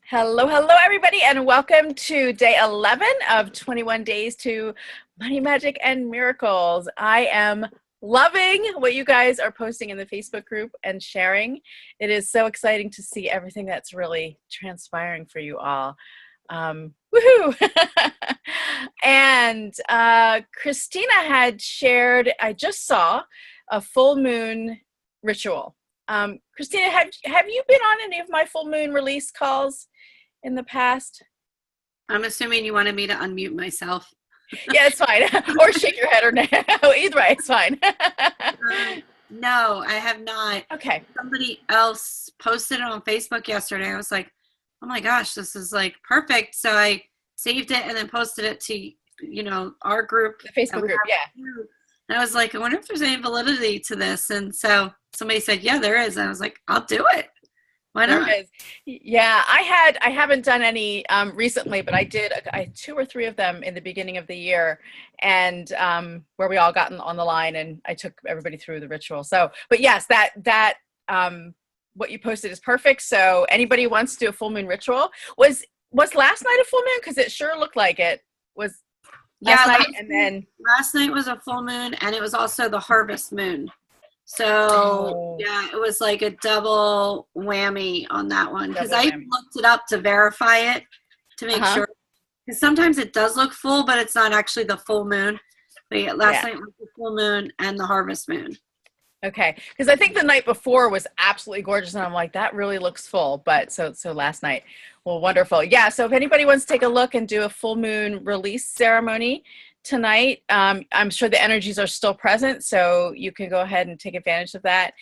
Hello, hello, everybody, and welcome to day 11 of 21 Days to Money, Magic, and Miracles. I am loving what you guys are posting in the Facebook group and sharing. It is so exciting to see everything that's really transpiring for you all. Woohoo! And Christina had shared, I just saw a full moon ritual. Christina, have you been on any of my full moon release calls in the past? I'm assuming you wanted me to unmute myself. Yeah, it's fine. Or shake your head or no. Either way, it's fine. No, I have not. Okay. Somebody else posted it on Facebook yesterday. I was like, oh my gosh, this is like perfect. So I saved it and then posted it to, our group. The Facebook group, yeah. And I was like, I wonder if there's any validity to this. And so somebody said, yeah, there is. And I was like, I'll do it. Why not? There is. Yeah, I haven't done any recently, but I did 2 or 3 of them in the beginning of the year, and where we all got on the line and I took everybody through the ritual. So, but yes, that what you posted is perfect. So anybody who wants to do a full moon ritual, was last night a full moon? Because it sure looked like it was last night. And then last night was a full moon, and it was also the harvest moon. So yeah, it was like a double whammy on that one, because I looked it up to verify it to make sure, because sometimes it does look full but it's not actually the full moon. But yeah, last night was the full moon and the harvest moon. Okay, because I think the night before was absolutely gorgeous, and I'm like, that really looks full. But so last night, well, wonderful. Yeah, so if anybody wants to take a look and do a full moon release ceremony tonight, I'm sure the energies are still present, so you can go ahead and take advantage of that.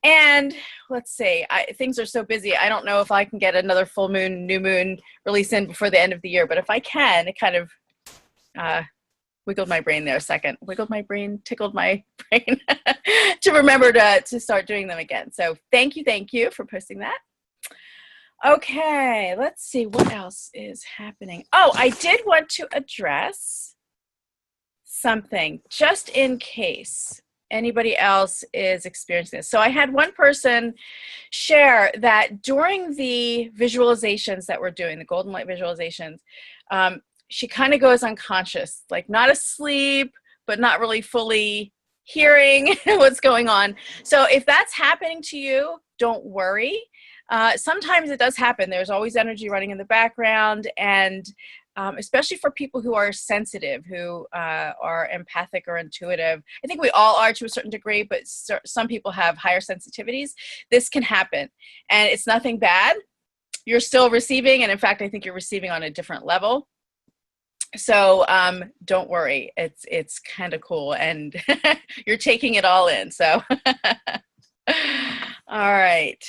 And let's see, things are so busy, I don't know if I can get another full moon, new moon release in before the end of the year, but if I can, it kind of wiggled my brain there a second. Tickled my brain to remember to start doing them again. So thank you for posting that. Okay, let's see what else is happening. Oh, I did want to address something just in case anybody else is experiencing this. So I had one person share that during the visualizations that we're doing, the golden light visualizations, she kind of goes unconscious, like not asleep, but not really fully hearing what's going on. So if that's happening to you, don't worry. Sometimes it does happen. There's always energy running in the background, and especially for people who are sensitive, who are empathic or intuitive. I think we all are to a certain degree, but some people have higher sensitivities. This can happen, and it's nothing bad. You're still receiving, and in fact, I think you're receiving on a different level. So don't worry, it's kind of cool, and you're taking it all in. So all right.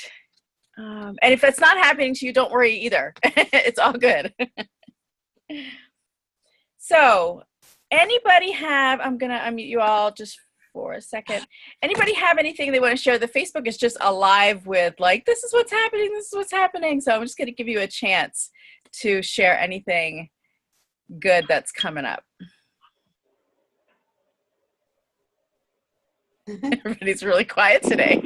And if it's not happening to you, don't worry either. It's all good. So anybody have, I'm going to unmute you all just for a second. Anybody have anything they want to share? The Facebook is just alive with like, this is what's happening. This is what's happening. So I'm just going to give you a chance to share anything good that's coming up. Everybody's really quiet today.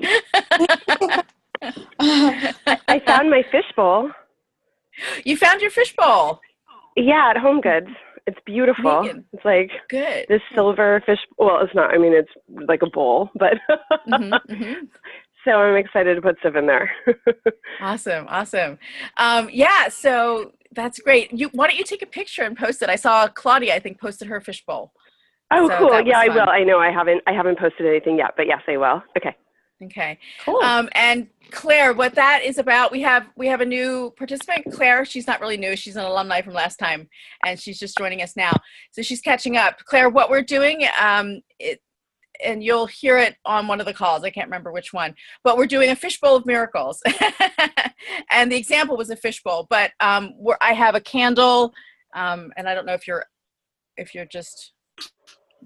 I found my fishbowl. You found your fishbowl? Yeah, at Home Goods. It's beautiful. Megan. It's like good. This silver fish. Well, it's not. I mean, it's like a bowl, but So I'm excited to put stuff in there. Awesome. Yeah, so that's great. Why don't you take a picture and post it? I saw Claudia, I think, posted her fishbowl. Oh, so cool. Yeah, I will. I know I haven't posted anything yet, but yes, I will. Okay. Cool. And Claire, what that is about, we have a new participant, Claire. She's not really new. She's an alumni from last time, and she's just joining us now. So she's catching up. Claire, what we're doing, and you'll hear it on one of the calls. I can't remember which one, but we're doing a fishbowl of miracles. And the example was a fishbowl, but I have a candle, and I don't know if you're just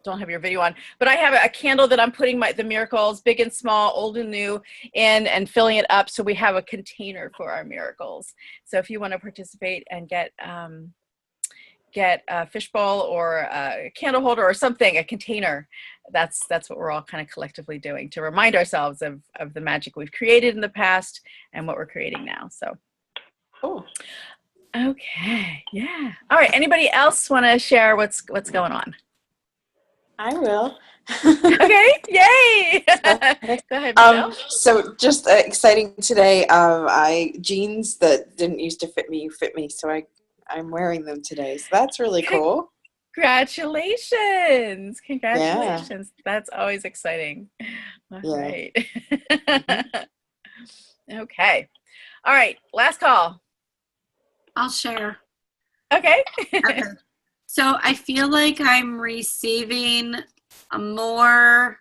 don't have your video on, but I have a candle that I'm putting the miracles, big and small, old and new, in and filling it up. So we have a container for our miracles. So if you want to participate and get a fishbowl or a candle holder or something, a container, that's what we're all kind of collectively doing to remind ourselves of the magic we've created in the past and what we're creating now. So Oh. Okay. Yeah. All right. Anybody else want to share what's going on? I will. Okay. Yay. Go ahead, Michelle. So just exciting today. Jeans that didn't used to fit me fit me, so I'm wearing them today. So that's really cool. Congratulations. Congratulations. Yeah. That's always exciting. All Yeah. right. Okay. All right. Last call. I'll share. Okay. Okay. So I feel like I'm receiving more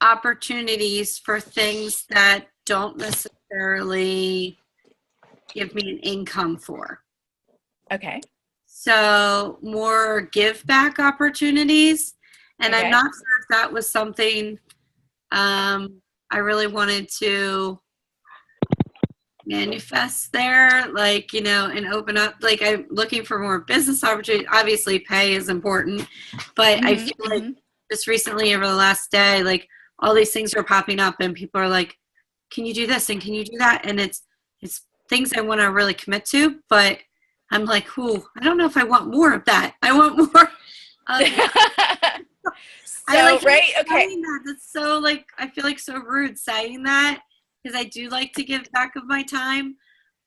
opportunities for things that don't necessarily give me an income for. Okay. So more give back opportunities. And Okay. I'm not sure if that was something I really wanted to manifest there, like, and open up. Like, I'm looking for more business opportunities. Obviously pay is important, but I feel like just recently over the last day, like all these things are popping up and people are like, can you do this and can you do that? And it's things I want to really commit to, but I'm like, ooh, I don't know if I want more of that. I want more right, okay. That's so, like, I feel like so rude saying that, because I do like to give back of my time.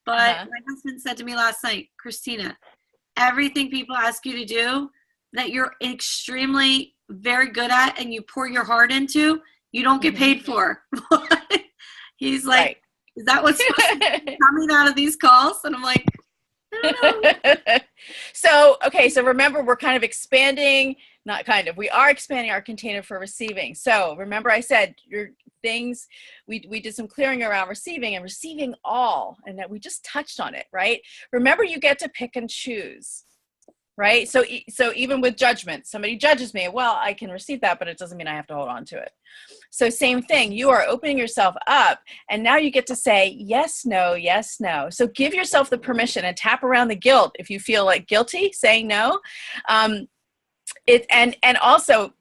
But my husband said to me last night, Christina, everything people ask you to do that you're extremely very good at and you pour your heart into, you don't get paid for. He's like, right. Is that what's supposed to be coming out of these calls? And I'm like, I don't know. So remember, we're kind of expanding, not kind of, we are expanding our container for receiving. So remember I said your things, we did some clearing around receiving and receiving all, and that we just touched on it, right? Remember, you get to pick and choose, right? So even with judgment, somebody judges me, well, I can receive that, but it doesn't mean I have to hold on to it. So same thing, you are opening yourself up, and now you get to say yes, no, yes, no. So give yourself the permission and tap around the guilt if you feel like guilty saying no. And also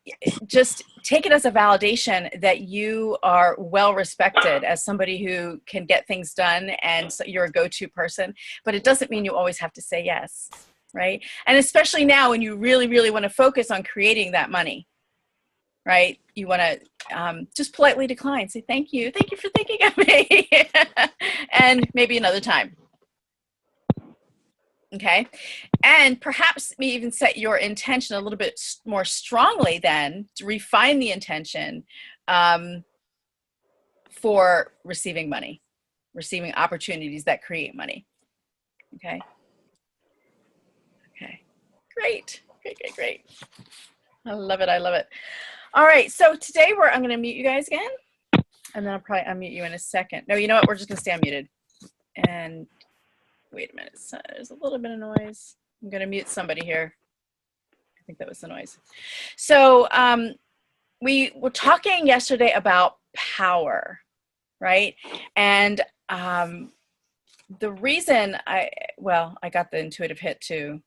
just take it as a validation that you are well respected as somebody who can get things done, and so you're a go-to person, but it doesn't mean you always have to say yes, right? And especially now when you really, really want to focus on creating that money, right? You want to just politely decline, say thank you for thinking of me, and maybe another time. Okay. And perhaps even set your intention a little bit more strongly then to refine the intention for receiving money, receiving opportunities that create money. Okay. Okay. Great. I love it. All right. So today I'm going to mute you guys again, and then I'll probably unmute you in a second. No, you know what? We're just going to stay unmuted. And wait a minute, so there's a little bit of noise. I'm going to mute somebody here. I think that was the noise. So we were talking yesterday about power, right? And the reason I got the intuitive hit to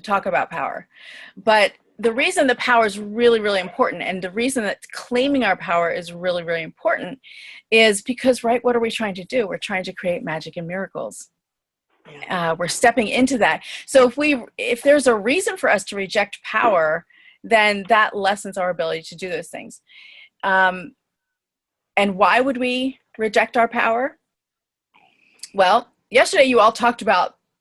talk about power, but the reason the power is really, really important, and the reason that claiming our power is really, really important, is because, right, what are we trying to do? We're trying to create magic and miracles. We're stepping into that. So if there's a reason for us to reject power, then that lessens our ability to do those things. And why would we reject our power? Well, yesterday you all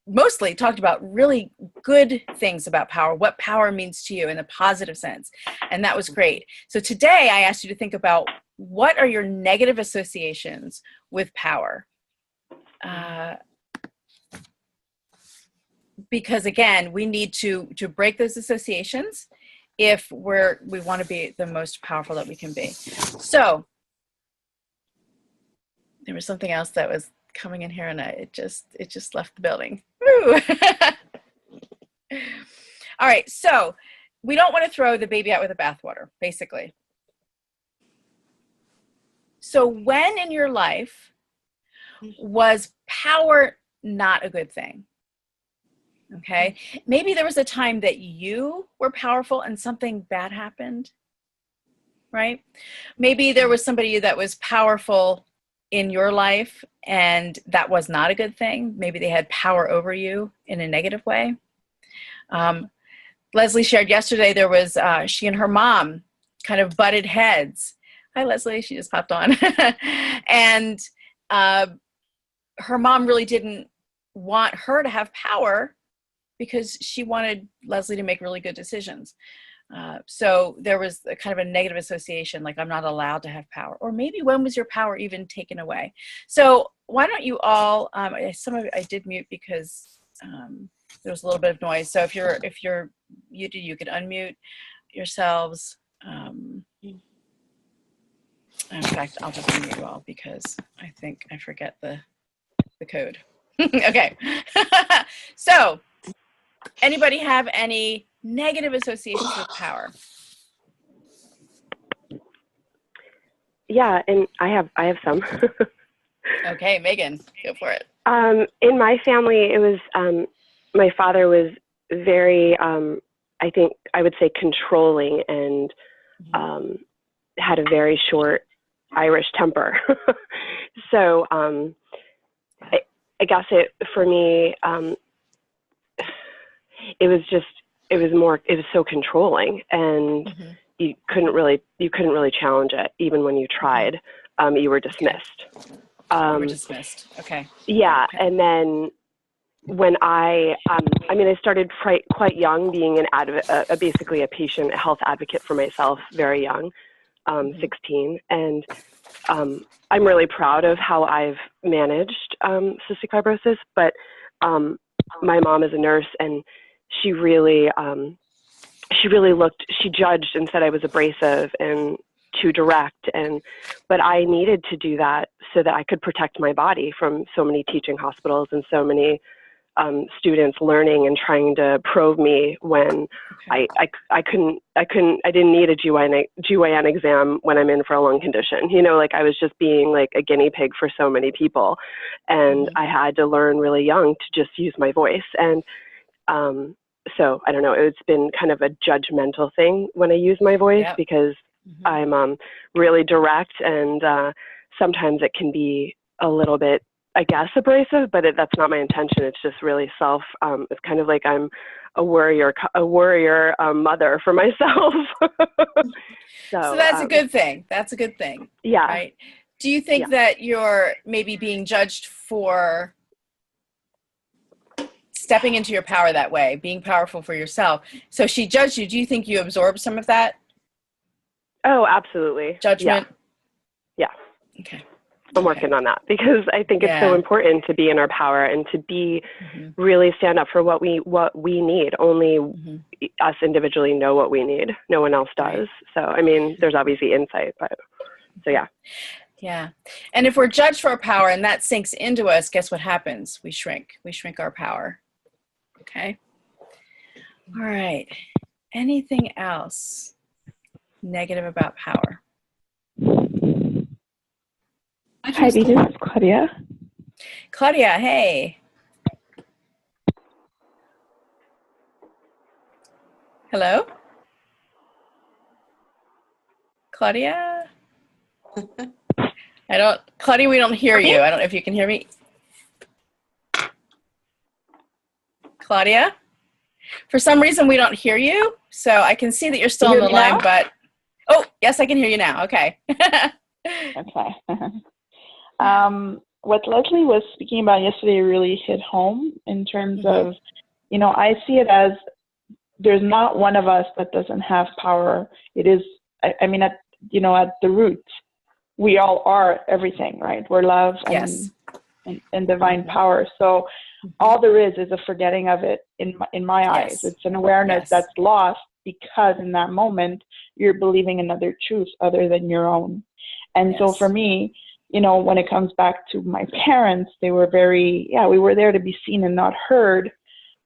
mostly talked about really good things about power, what power means to you in a positive sense. And that was great. So today I asked you to think about, what are your negative associations with power? Because again, we need to break those associations if we want to be the most powerful that we can be. So there was something else that was coming in here, and it just left the building. Woo! All right, so we don't want to throw the baby out with the bathwater, basically. So when in your life was power not a good thing? Okay, maybe there was a time that you were powerful and something bad happened, right? Maybe there was somebody that was powerful in your life and that was not a good thing. Maybe they had power over you in a negative way. Leslie shared yesterday there was, she and her mom kind of butted heads. Hi, Leslie. She just popped on. And her mom really didn't want her to have power because she wanted Leslie to make really good decisions. So there was a kind of a negative association, like I'm not allowed to have power. Or maybe when was your power even taken away? So why don't you all, some of it I did mute because there was a little bit of noise. So if you're muted, you could unmute yourselves. In fact, I'll just unmute you all because I think I forget the code. Okay. So anybody have any negative associations with power? Yeah, and I have some. Okay, Megan, go for it. In my family, it was my father was very, I think I would say, controlling and had a very short Irish temper. So I guess for me, it was so controlling, and you couldn't really challenge it. Even when you tried, you were dismissed. Okay. Yeah. Okay. And then when I started quite young, being basically a patient, a health advocate for myself, very young, 16. And I'm really proud of how I've managed cystic fibrosis, but my mom is a nurse, and she really she judged and said I was abrasive and too direct, but I needed to do that so that I could protect my body from so many teaching hospitals and so many students learning and trying to probe me when I didn't need a GYN exam when I'm in for a lung condition. Like I was just being like a guinea pig for so many people, and I had to learn really young to just use my voice. And so I don't know, it's been kind of a judgmental thing when I use my voice because I'm really direct, and sometimes it can be a little bit, I guess, abrasive, but that's not my intention. It's just really it's kind of like I'm a worrier mother for myself. So that's a good thing. That's a good thing. Yeah. Right. Do you think that you're maybe being judged for stepping into your power that way, being powerful for yourself? So she judged you. Do you think you absorbed some of that? Oh, absolutely. Judgment? Yeah. Okay. I'm working on that because I think it's so important to be in our power and to be really stand up for what we need. Only us individually know what we need. No one else does. So, I mean, there's obviously insight, but so yeah. Yeah. And if we're judged for our power and that sinks into us, guess what happens? We shrink. We shrink our power. Okay. All right. Anything else negative about power? Hi, this is Claudia. Claudia, hey. Hello? Claudia? Claudia, we don't hear you. I don't know if you can hear me. Claudia? For some reason, we don't hear you. So I can see that you're still on the line, but oh, yes, I can hear you now. Okay. Okay. What Leslie was speaking about yesterday really hit home in terms of, I see it as there's not one of us that doesn't have power. It is, at the root, we all are everything, right? We're love and divine power. So all there is a forgetting of it in my eyes. It's an awareness that's lost because in that moment you're believing another truth other than your own. And so for me, when it comes back to my parents, they were very, we were there to be seen and not heard.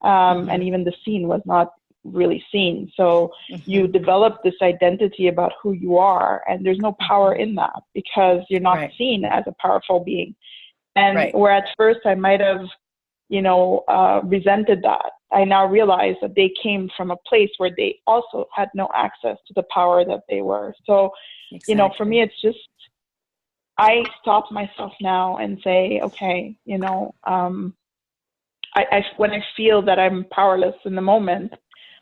And even the seen was not really seen. So you develop this identity about who you are, and there's no power in that because you're not seen as a powerful being. And where at first I might have, resented that, I now realize that they came from a place where they also had no access to the power that they were. So, for me, it's just, I stop myself now and say, okay, when I feel that I'm powerless in the moment,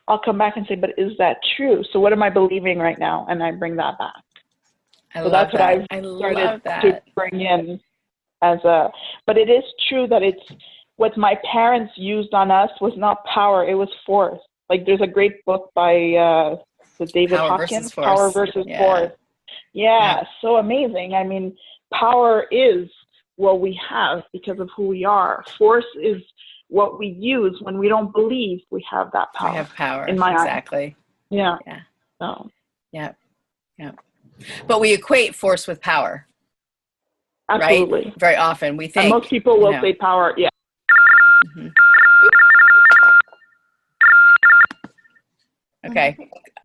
I'll come back and say, but is that true? So what am I believing right now? And I bring that back. So that's what I've started to bring in but it is true that it's what my parents used on us was not power, it was force. Like there's a great book by David Hawkins, Power versus Force. Yeah, so amazing. I mean, power is what we have because of who we are. Force is what we use when we don't believe we have that power. We have power. In my exactly. Eyes. Yeah. Yeah. So. Yeah. Yeah. But we equate force with power. Absolutely. Right? Very often we think. And most people will say power. Yeah. Mm-hmm. Okay.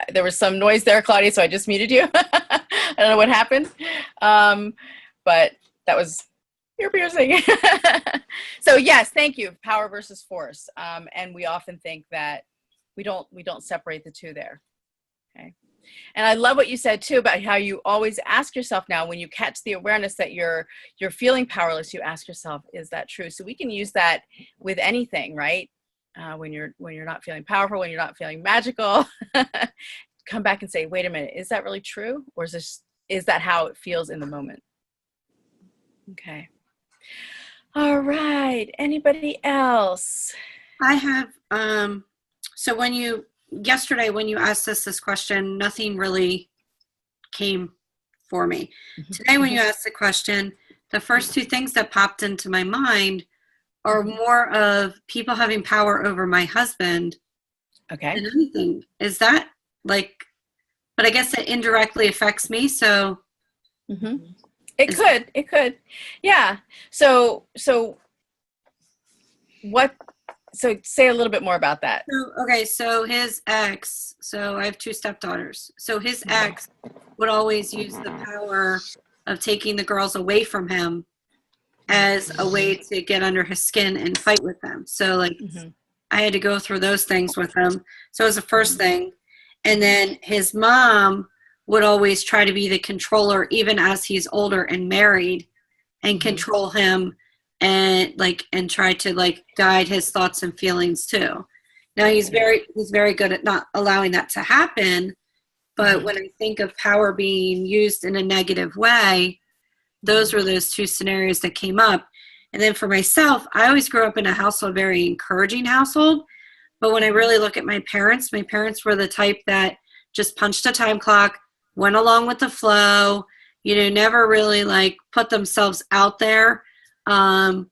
There was some noise there, Claudia, so I just muted you. I don't know what happened. But that was ear piercing. So yes, thank you. Power versus force. And we often think that we don't separate the two there. Okay. And I love what you said too about how you always ask yourself now when you catch the awareness that you're feeling powerless, you ask yourself, is that true? So we can use that with anything, right? When you're not feeling powerful, when you're not feeling magical, come back and say, wait a minute, is that really true? Or is that how it feels in the moment? Okay. All right. Anybody else? I have, so yesterday when you asked us this question, nothing really came for me. Today when you asked the question, the first two things that popped into my mind are more of people having power over my husband than anything. Is that but I guess it indirectly affects me, so. It could. Yeah. So say a little bit more about that. So his ex, so I have two stepdaughters. So his ex would always use the power of taking the girls away from him as a way to get under his skin and fight with them. So I had to go through those things with him. So it was the first thing. And then his mom would always try to be the controller, even as he's older and married, and control him and try to guide his thoughts and feelings too. Now he's very good at not allowing that to happen. But when I think of power being used in a negative way, those were those two scenarios that came up. And then for myself, I always grew up in a household, very encouraging household. But when I really look at my parents were the type that just punched a time clock, went along with the flow, never really put themselves out there, and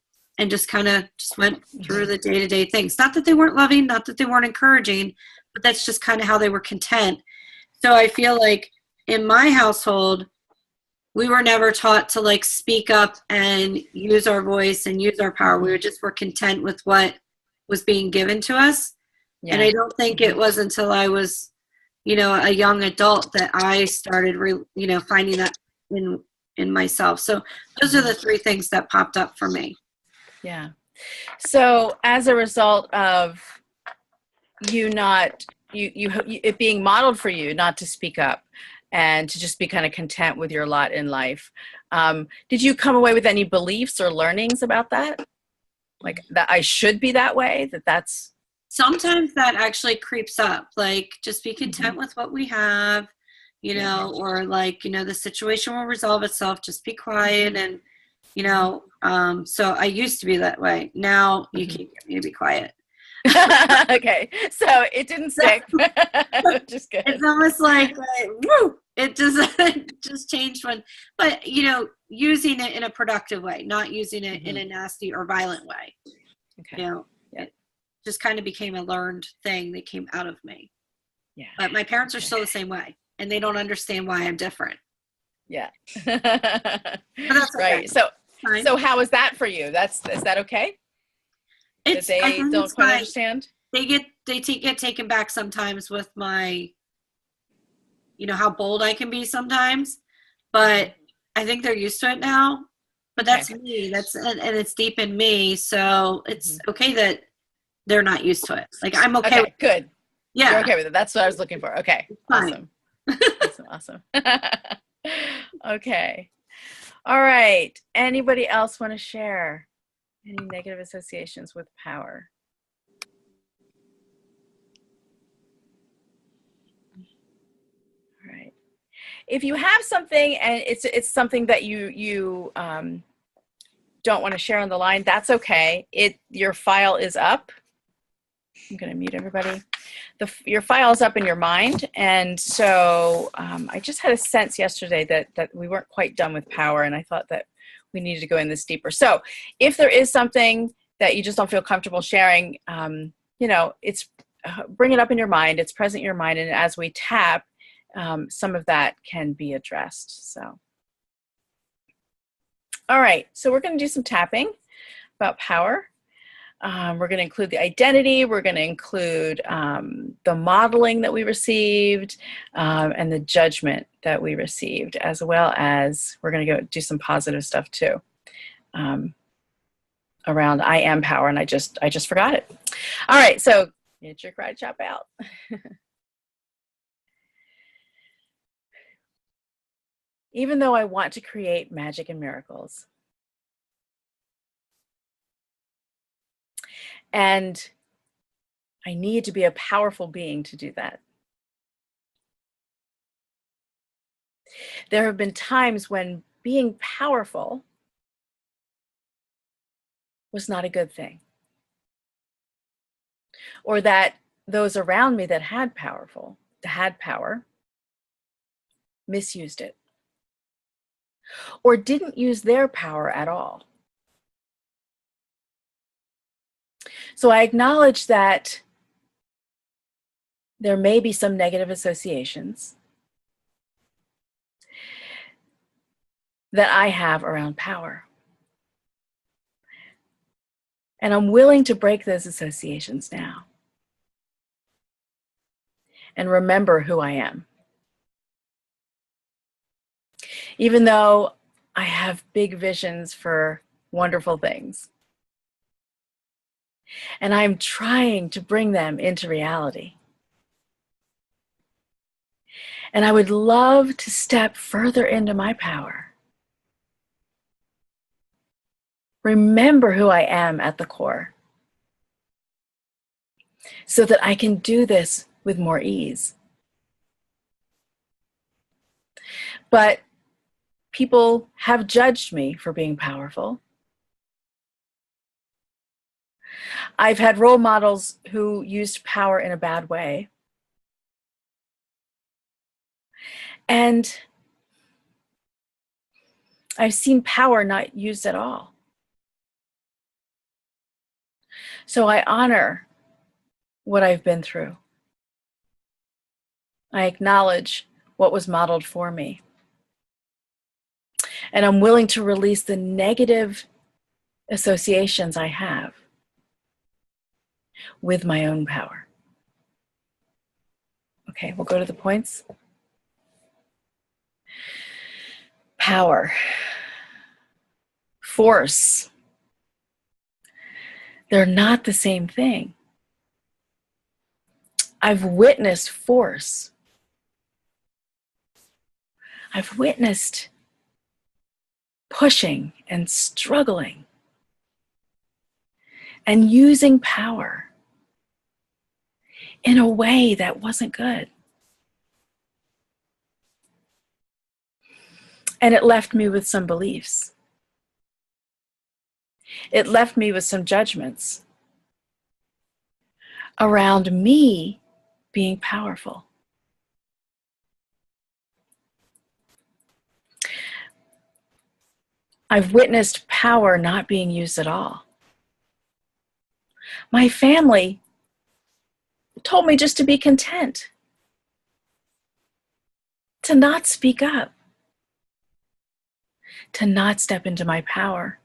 just kind of went through the day-to-day things. Not that they weren't loving, not that they weren't encouraging, but that's just kind of how they were content. So I feel like in my household, we were never taught to speak up and use our voice and use our power. We were content with what was being given to us. Yeah. And I don't think it was until I was, a young adult that I started, finding that in myself. So those are the three things that popped up for me. Yeah. So as a result of it being modeled for you not to speak up and to just be kind of content with your lot in life, did you come away with any beliefs or learnings about that? That I should be that way, that's... Sometimes that actually creeps up, just be content with what we have, or the situation will resolve itself, just be quiet. And, so I used to be that way. Now you can't get me to be quiet. Okay. So it didn't stick. Just good. It's almost woo! It just changed but using it in a productive way, not using it in a nasty or violent way. Okay. It just kind of became a learned thing that came out of me. Yeah. But my parents are still the same way, and they don't understand why I'm different. Yeah. But that's okay. Right. So how is that for you? Is that okay? That they don't quite understand? They get taken back sometimes with my, how bold I can be sometimes, but I think they're used to it now. But that's me. And it's deep in me, so it's okay that they're not used to it. I'm okay. Okay, good. Yeah, you're okay with it. That's what I was looking for. Okay, awesome. Awesome. Okay. All right. Anybody else want to share any negative associations with power? All right. If you have something and it's something that you don't want to share on the line, that's okay. Your file is up. I'm going to mute everybody. Your file is up in your mind, and so I just had a sense yesterday that we weren't quite done with power, and I thought that we needed to go in this deeper. So if there is something that you just don't feel comfortable sharing, it's bring it up in your mind. It's present in your mind, and as we tap, some of that can be addressed. So, all right. So we're going to do some tapping about power. We're going to include the identity. We're going to include the modeling that we received and the judgment that we received, as well as we're going to go do some positive stuff too around I am power, and I just forgot it. All right, so get your cry chop out. Even though I want to create magic and miracles, and I need to be a powerful being to do that. There have been times when being powerful was not a good thing, or that those around me that had power misused it, or didn't use their power at all. So I acknowledge that there may be some negative associations that I have around power. And I'm willing to break those associations now and remember who I am. Even though I have big visions for wonderful things, and I'm trying to bring them into reality. And I would love to step further into my power. Remember who I am at the core, so that I can do this with more ease. But people have judged me for being powerful. I've had role models who used power in a bad way. And I've seen power not used at all. So I honor what I've been through. I acknowledge what was modeled for me. And I'm willing to release the negative associations I have with my own power. Okay, we'll go to the points. Power. Force. They're not the same thing. I've witnessed force. I've witnessed pushing and struggling and using power in a way that wasn't good. And it left me with some beliefs. It left me with some judgments around me being powerful. I've witnessed power not being used at all. My family told me just to be content, to not speak up, to not step into my power.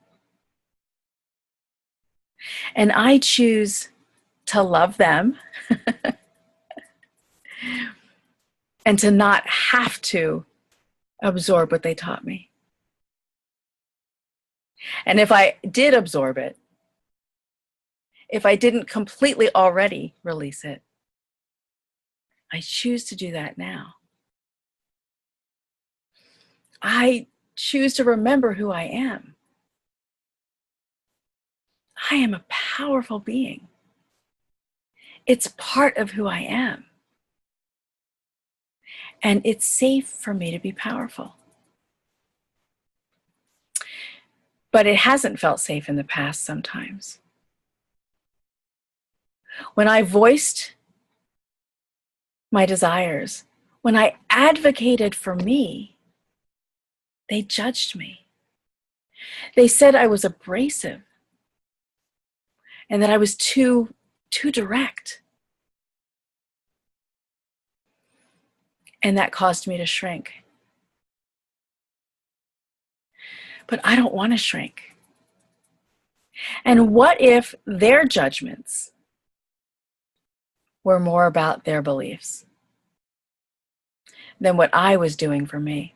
And I choose to love them and to not have to absorb what they taught me. And if I did absorb it, if I didn't completely already release it, I choose to do that now. I choose to remember who I am. I am a powerful being. It's part of who I am. And it's safe for me to be powerful. But it hasn't felt safe in the past sometimes. When I voiced my desires, when I advocated for me, they judged me. They said I was abrasive and that I was too direct. And that caused me to shrink. But I don't want to shrink. And what if their judgments were more about their beliefs than what I was doing for me?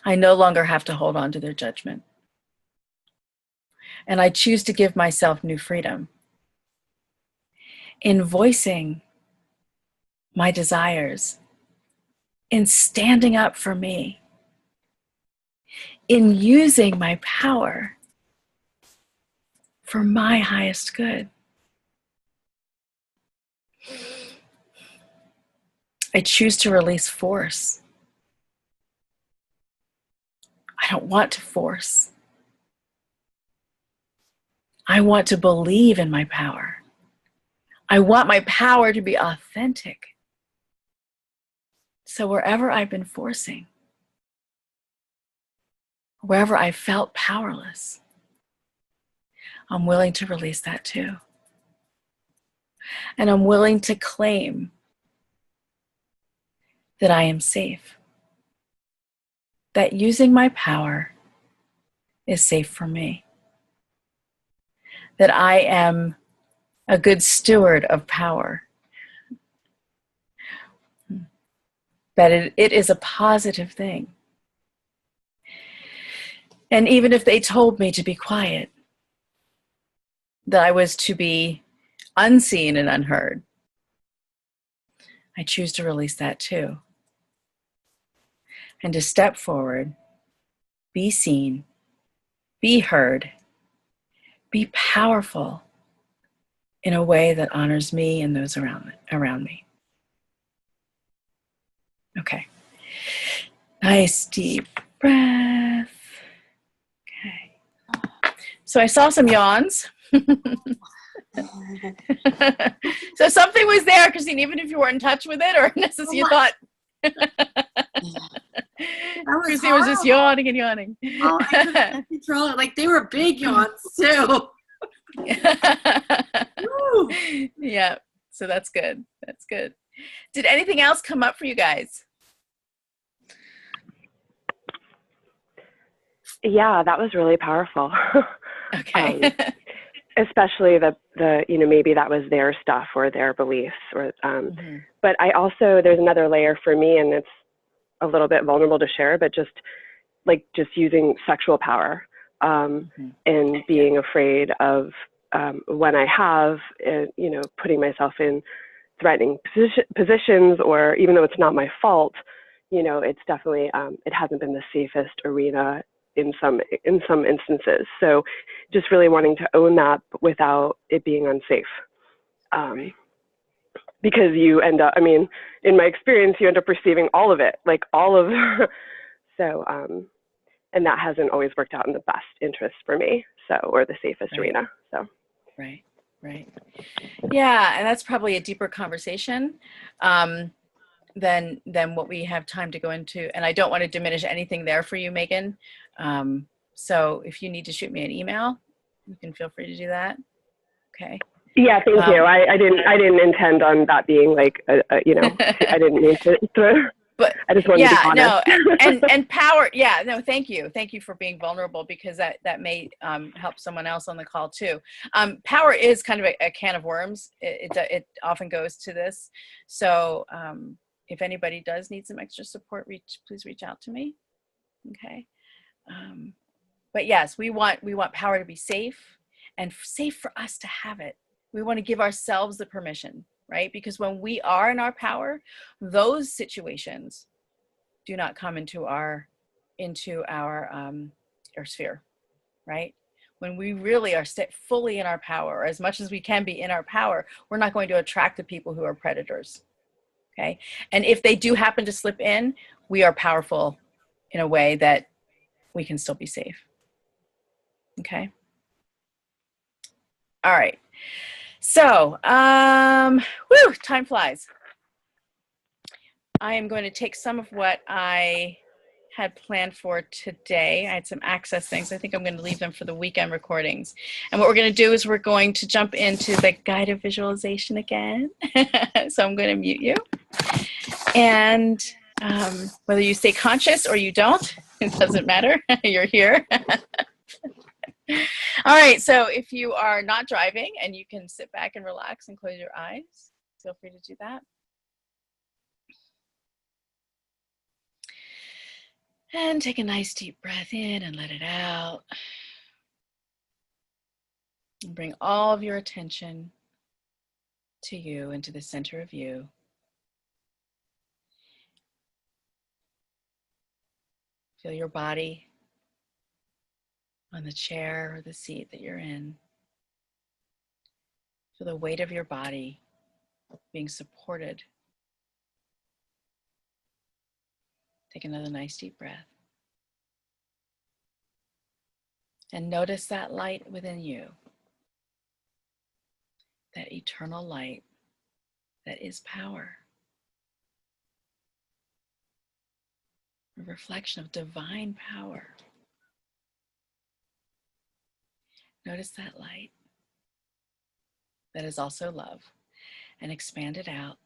I no longer have to hold on to their judgment. And I choose to give myself new freedom in voicing my desires, in standing up for me, in using my power for my highest good. I choose to release force. I don't want to force. I want to believe in my power. I want my power to be authentic. So wherever I've been forcing, wherever I felt powerless, I'm willing to release that too. And I'm willing to claim that I am safe, that using my power is safe for me, that I am a good steward of power, that it is a positive thing. And even if they told me to be quiet, that I was to be unseen and unheard, I choose to release that too. And to step forward, be seen, be heard, be powerful in a way that honors me and those around me. Okay. Nice deep breath. Okay. So I saw some yawns. So something was there, Christine, even if you weren't in touch with it, or you thought Christine was just yawning and yawning. Oh, I couldn't control it. Like, they were big yawns too. Yeah, so that's good. That's good. Did anything else come up for you guys? Yeah, that was really powerful. Okay. Especially the maybe that was their stuff or their beliefs, or but I also, there's another layer for me, and it's a little bit vulnerable to share, but just using sexual power and being afraid of when I have putting myself in threatening positions, or even though it's not my fault, it's definitely it hasn't been the safest arena in some instances. So just really wanting to own that without it being unsafe. Because you end up, in my experience, you end up receiving all of it, so, and that hasn't always worked out in the best interest for me, or the safest arena, so. Right. Yeah, and that's probably a deeper conversation than what we have time to go into. And I don't want to diminish anything there for you, Megan. So if you need to shoot me an email, you can feel free to do that. Okay. Yeah, thank you. I didn't intend on that being I didn't mean to throw. But I just wanted to be honest. and power. Yeah, no, thank you for being vulnerable, because that may help someone else on the call too. Power is kind of a can of worms. It often goes to this. So if anybody does need some extra support, please reach out to me. Okay. But yes, we want power to be safe, and safe for us to have it. We want to give ourselves the permission, right? Because when we are in our power, those situations do not come into our air sphere, right? When we really are fully in our power, or as much as we can be in our power, we're not going to attract the people who are predators, okay? And if they do happen to slip in, we are powerful in a way that we can still be safe, okay? All right, so, time flies. I am going to take some of what I had planned for today. I had some access things. I think I'm going to leave them for the weekend recordings. And what we're going to do is we're going to jump into the guided visualization again. So I'm going to mute you. And whether you stay conscious or you don't, it doesn't matter. You're here. All right, so if you are not driving and you can sit back and relax and close your eyes, feel free to do that. And take a nice deep breath in and let it out. And bring all of your attention to you, into the center of you. Feel your body on the chair or the seat that you're in. Feel the weight of your body being supported. Take another nice deep breath. And notice that light within you. That eternal light that is power. A reflection of divine power. Notice that light that is also love, and expand it out.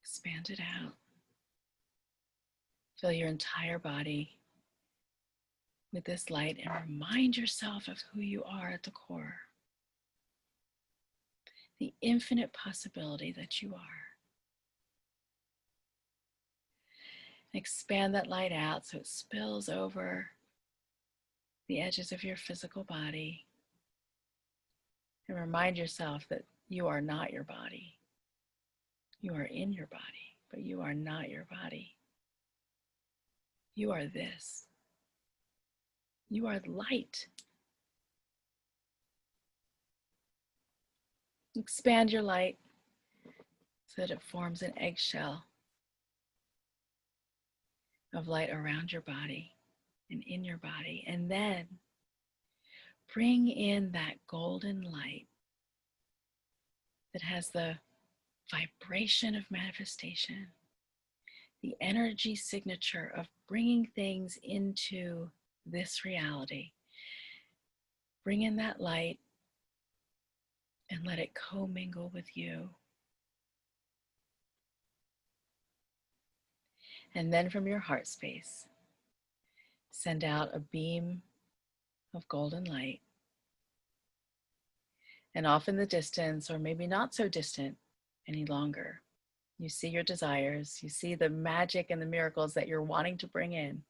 Expand it out. Fill your entire body with this light and remind yourself of who you are at the core. The infinite possibility that you are. Expand that light out so it spills over the edges of your physical body. And remind yourself that you are not your body. You are in your body, but you are not your body. You are this. You are light. Expand your light so that it forms an eggshell of light around your body and in your body. And then bring in that golden light that has the vibration of manifestation, the energy signature of bringing things into this reality. Bring in that light and let it commingle with you. And then from your heart space, send out a beam of golden light. And off in the distance, or maybe not so distant any longer, you see your desires, you see the magic and the miracles that you're wanting to bring in.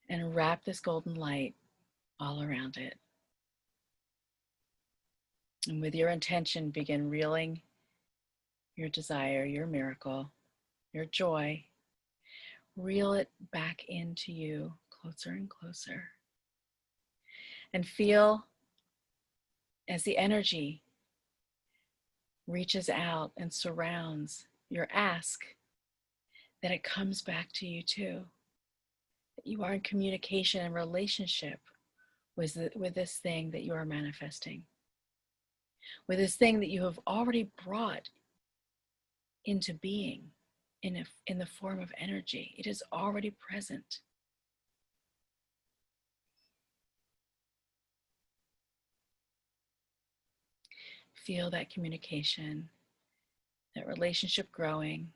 And wrap this golden light all around it. And with your intention, begin reeling your desire, your miracle, your joy. Reel it back into you, closer and closer. And feel as the energy reaches out and surrounds your ask, that it comes back to you too. That you are in communication and relationship with this thing that you are manifesting. With this thing that you have already brought into being in the form of energy. It is already present. Feel that communication, that relationship growing.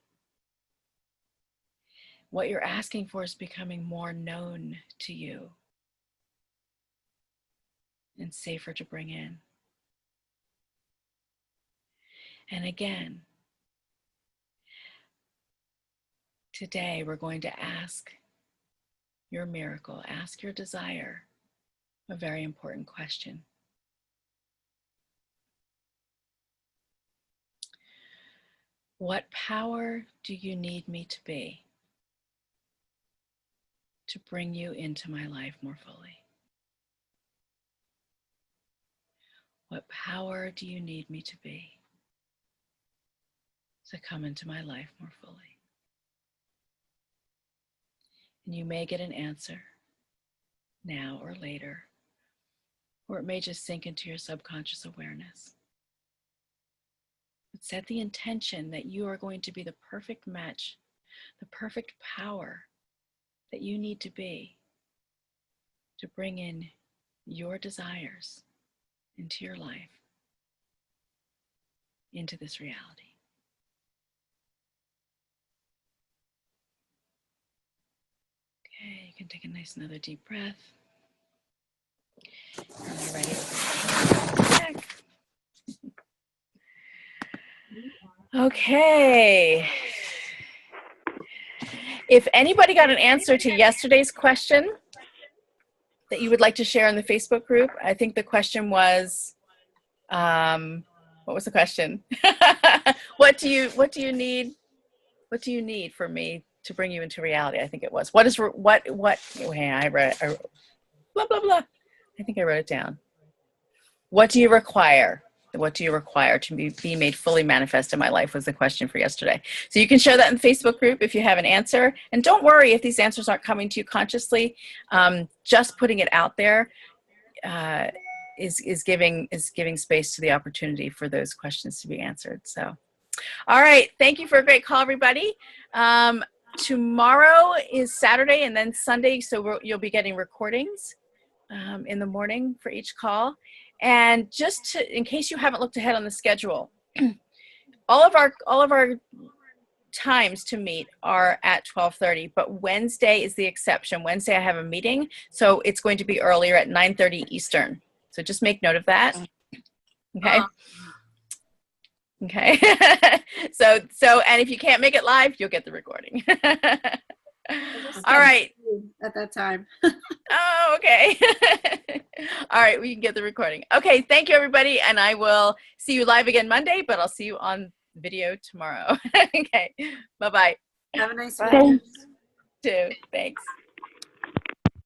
What you're asking for is becoming more known to you and safer to bring in. And again, today we're going to ask your miracle, ask your desire a very important question. What power do you need me to be to bring you into my life more fully? What power do you need me to be to come into my life more fully? And you may get an answer now or later, or it may just sink into your subconscious awareness. But set the intention that you are going to be the perfect match, the perfect power that you need to be to bring in your desires into your life, into this reality. Okay, you can take a nice another deep breath. And you're ready to back. Okay. If anybody got an answer to yesterday's question that you would like to share in the Facebook group, I think the question was, what was the question? What do you need for me to bring you into reality? I think it was. I read blah, blah, blah. I think I wrote it down. What do you require? What do you require to be made fully manifest in my life was the question for yesterday. So you can share that in the Facebook group if you have an answer. And don't worry if these answers aren't coming to you consciously. Just putting it out there is giving space to the opportunity for those questions to be answered. So, all right. Thank you for a great call, everybody. Tomorrow is Saturday and then Sunday, so you'll be getting recordings in the morning for each call. And just in case you haven't looked ahead on the schedule, all of our times to meet are at 12:30, but Wednesday is the exception. Wednesday I have a meeting, so it's going to be earlier at 9:30 Eastern. So just make note of that. Okay. Okay. so and if you can't make it live, you'll get the recording. All right. At that time. Oh, okay. All right, we can get the recording. Okay, thank you, everybody, and I will see you live again Monday, but I'll see you on video tomorrow. Okay, bye-bye. Have a nice Bye. weekend. Too. Thanks.